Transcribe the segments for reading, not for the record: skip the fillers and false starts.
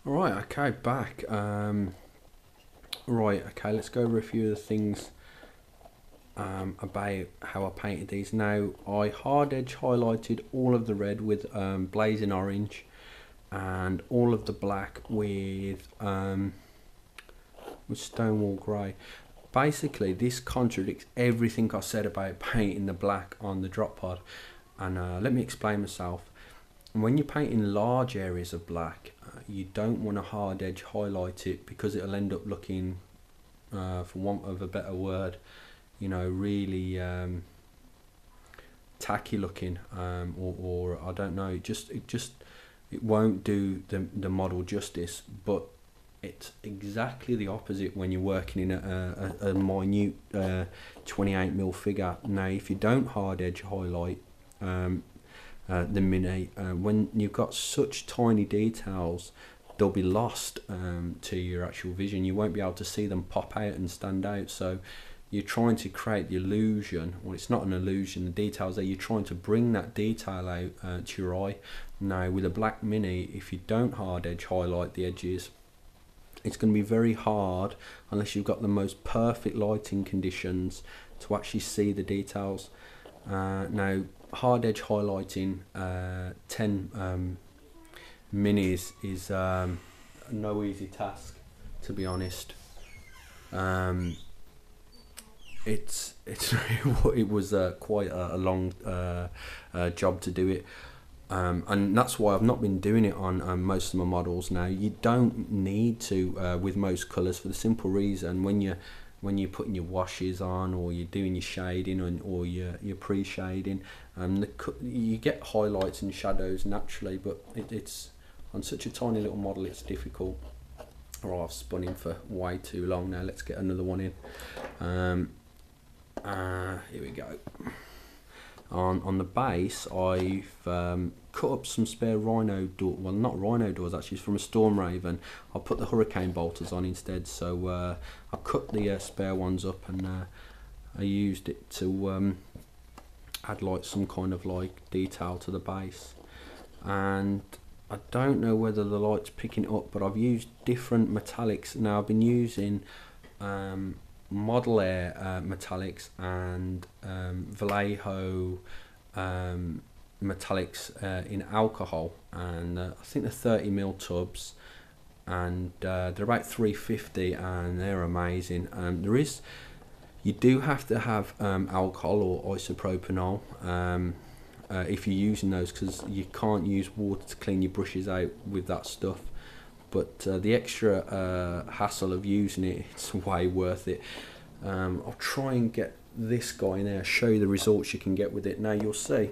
Right, okay, back. Right, okay, let's go over a few of the things about how I painted these. Now, I hard edge highlighted all of the red with blazing orange, and all of the black with Stonewall Grey. Basically, this contradicts everything I said about painting the black on the drop pod. And let me explain myself. When you're painting large areas of black, you don't want to hard edge highlight it because it'll end up looking, for want of a better word, really tacky looking, or I don't know. It won't do the model justice. But it's exactly the opposite when you're working in a minute 28mm figure. Now, if you don't hard edge highlight the mini, when you've got such tiny details, they'll be lost to your actual vision. You won't be able to see them pop out and stand out. So you're trying to create the illusion, well, it's not an illusion, the details there, you're trying to bring that detail out to your eye. Now, with a black mini, if you don't hard edge highlight the edges, it's going to be very hard, unless you've got the most perfect lighting conditions, to actually see the details. Now, hard edge highlighting 10 minis is no easy task, to be honest. It was quite a long job to do it. And that's why I've not been doing it on most of my models now. You don't need to with most colours, for the simple reason when you're putting your washes on, or you're doing your shading, or your pre-shading, you get highlights and shadows naturally, but it's on such a tiny little model, it's difficult. Or I've spun in for way too long now. Let's get another one in. Here we go. On the base, I've cut up some spare rhino door, well, not rhino doors actually, it's from a Storm Raven. I'll put the hurricane bolters on instead. So I cut the spare ones up, and I used it to add like some kind of like detail to the base. And I don't know whether the light's picking it up, but I've used different metallics. Now, I've been using Model Air metallics and Vallejo metallics in alcohol, and I think they're 30mm tubs, and they're about 350, and they're amazing. You do have to have alcohol or isopropanol if you're using those, because you can't use water to clean your brushes out with that stuff. But the extra hassle of using it, it's way worth it. I'll try and get this guy in there, show you the results you can get with it. Now, you'll see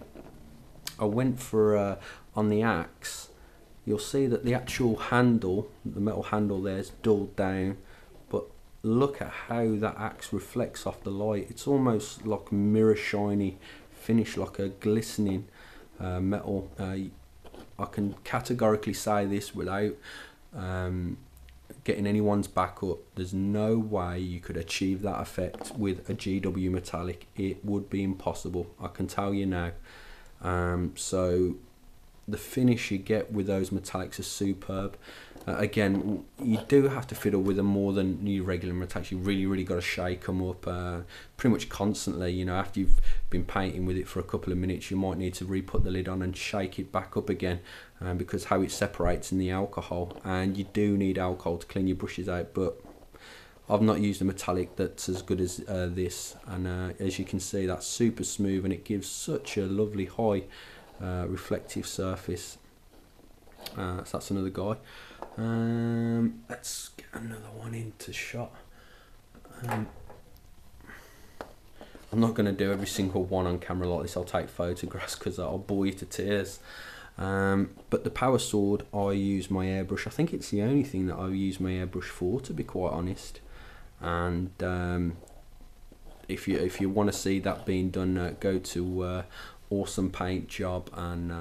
I went for on the axe, you'll see that the actual handle, the metal handle there, is dulled down, but look at how that axe reflects off the light. It's almost like a mirror shiny finish, like a glistening metal. I can categorically say this without getting anyone's back up. There's no way you could achieve that effect with a GW metallic. It would be impossible, I can tell you now. So the finish you get with those metallics is superb. Again, you do have to fiddle with them more than your regular metallics. You really got to shake them up pretty much constantly. After you've been painting with it for a couple of minutes, you might need to re-put the lid on and shake it back up again, because how it separates in the alcohol, and you do need alcohol to clean your brushes out. But I've not used a metallic that's as good as this, and as you can see, that's super smooth, and it gives such a lovely high reflective surface. So that's another guy. Let's get another one into shot. I'm not going to do every single one on camera like this. I'll take photographs because I'll bore you to tears. But the power sword, I use my airbrush. I think it's the only thing that I use my airbrush for, to be quite honest. And if you want to see that being done, go to Awesome Paint Job, and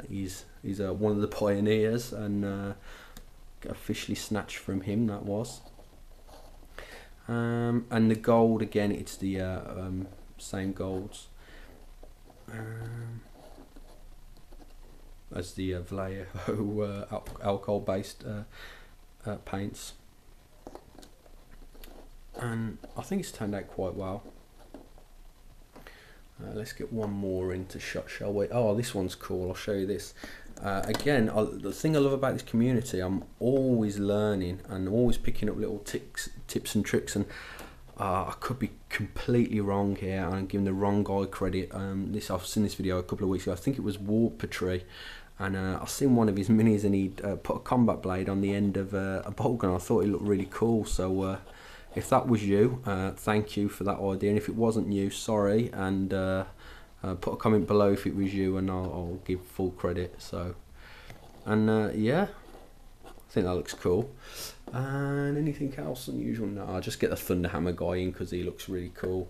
he's one of the pioneers, and officially snatched from him, that was. And the gold, again, it's the same golds as the Vallejo alcohol based paints, and I think it's turned out quite well. Let's get one more into shot, shall we? Oh, this one's cool. I'll show you this. Again, the thing I love about this community, I'm always learning and always picking up little tips and tricks, and I could be completely wrong here and I'm giving the wrong guy credit. I've seen this video a couple of weeks ago. I think it was Warpatry, and I've seen one of his minis, and he'd put a combat blade on the end of a bolt gun. I thought it looked really cool. So if that was you, thank you for that idea, and if it wasn't you, sorry, and put a comment below if it was you, and I'll give full credit. So, and yeah, I think that looks cool. And anything else unusual? No, I'll just get the Thunderhammer guy in because he looks really cool.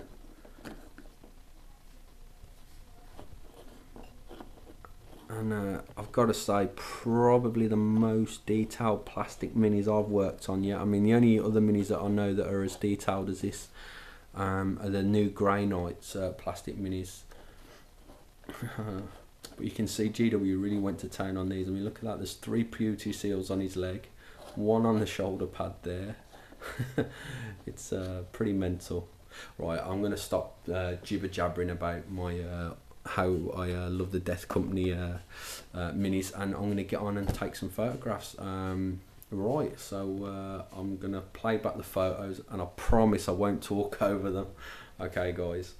And I've got to say, probably the most detailed plastic minis I've worked on yet. I mean, the only other minis that I know that are as detailed as this are the new Grey Knights plastic minis. But you can see GW really went to town on these. I mean, look at that. There's 3 beauty seals on his leg, 1 on the shoulder pad there. It's pretty mental. Right, I'm going to stop jibber jabbering about my how I love the Death Company minis, and I'm going to get on and take some photographs. Right, so I'm going to play back the photos, and I promise I won't talk over them. Okay, guys.